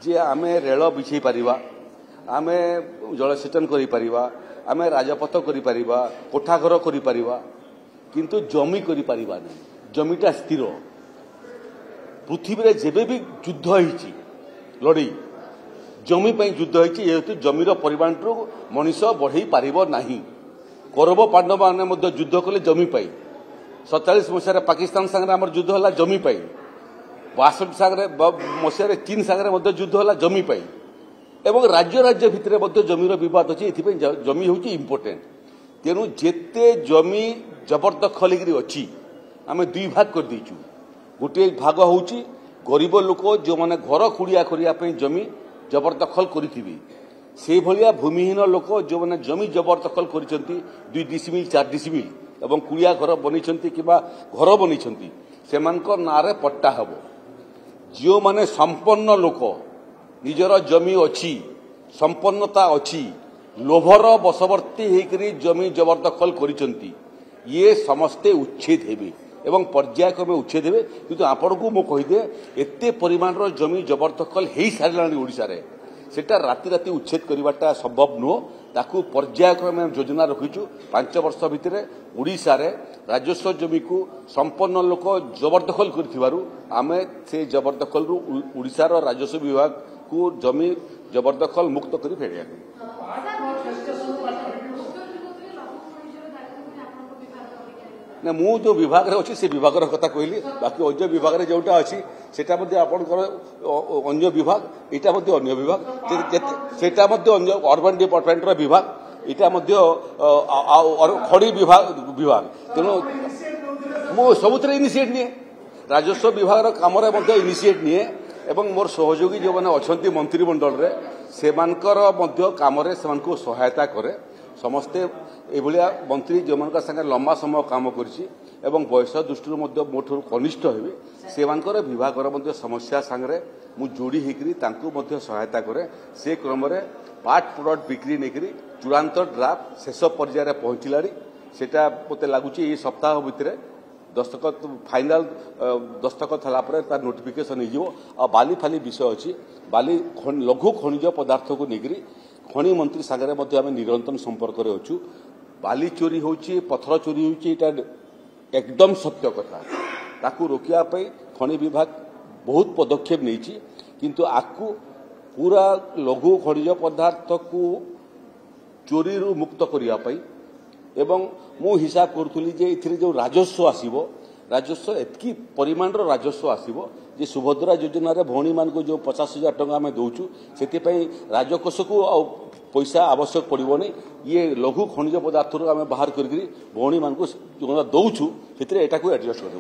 जे आम रेल बिछई पार आम जलसेचन कर आम राजपथ कर कोठाघर कर किंतु जमी कर जमीटा स्थिर पृथ्वी रे जेबे भी युद्ध होईची लड़ई जमी युद्ध होईची जेहेतु जमीर परिमाण मनीष बढ़ई पारिबो नाही। कौरव पांडव माने युद्ध कले जमी पाई 47 मसीह पाकिस्तान संगे आम युद्ध है जमी पाई 62 मसीह चीन संगे युद्ध है जमी पाई एवं राज्य राज्य भितर जमीर विवाद अच्छी जमी हूँ इम्पोर्टेंट तेणु जेते जमी जबरदखल अच्छी आम दुई भाग कर देचु गोटे भाग हूँ गरीब लोक जो मैंने घर खुड़िया करने जमी जबरदखल करी से भलिया भूमिहीन लोक जो मैंने जमी जबरदखल कर 2 डिसिमिल 4 डिसिमिल एवं कुड़िया घर बनी कि घर बनी से नाँ पट्टा हम जो मैंने संपन्न लोक निजर जमी अच्छी संपन्नता अच्छी लोभर बशवर्ती होकर जमी जबरदखल कर ये समस्ते उच्छेद हेबे एवं पर्यायक्रमे उच्छेद हेबे किंतु आपण को मो कहीदे एते परिमाण जमी जबरदखल हो सारे ओडिशा रे सेटा राति राति उच्छेद करवाटा संभव नुह ताकू पर्यायक्रमे योजना रखीचु 5 वर्ष भितर ओडिशा रे राजस्व जमी को संपन्न लोक जबरदखल कर आमे से जबरदखल रु ओडिशार राजस्व विभाग को जमी जबरदखल मुक्त कर फेरिया ना मु जो विभाग रे अच्छी से विभाग कथा कहली बाकी अन्य विभाग रे जोटा अच्छी सेटा मध्ये आपनकर अन्य विभाग एटा मध्ये अन्य विभाग सेटा मध्ये अन्य अर्बन डिपार्टमेंट रो विभाग एटा मध्ये खड़ी विभाग तेणु मु सबुतरे इनिशिएट निए राजस्व विभाग रो काम रे मध्ये इनिशिएट निए एवं मोर सहयोगी जो मैंने अच्छा मंत्रिमंडल रे सेमानकर मध्ये काम रे सेमानको सहायता करे समस्ते एभलिया मंत्री जो मान संगे लंबा समय काम करिछि एवं बयस दृष्टि मोठू कनिष्ठ हेबे सेमानकर विभागर मध्ये समस्या संगे मु जोड़ी हेकरी तांको मध्ये सहायता करे से क्रम रे पार्ट प्रोडक्ट बिक्री नेकरी चूड़ांत ड्राफ्ट शेष पर्याय रे पहुंचलारी सेटा मते लागुछि ए सप्ताह भितरे दस्तखत फाइनाल दस्तखत हला पर तार नोटिफिकेशन हो आ बाली फाली विषय अच्छी बाली लघु खनिज पदार्थ को नेकरी खनि मंत्री सागर आम निरंतर संपर्क में अच्छु बाली चोरी होची पथर चोरी होची एकदम सत्य कथा ताकू रोकिया खनि विभाग बहुत पदक्षेप नहीं किंतु आकू पूरा लघु खनिज पदार्थ को चोरी रु मुक्त करने एवं मु हिसाब करूली जे इथिरे जो राजस्व आसीबो राजस्व एतकी परिमाण रो राजस्व आसीबो जे सुभद्रा योजना रे भौणी मान को जो 50,000 टंका हमें दउचु सेति पई राजकोष को पैसा आवश्यक पड़िबोनी ये लघु खनिज पदार्थ रो हमें बाहर करकरी भौणी मान को जो दउचु सेतिरे एटा को एडजस्ट करबो।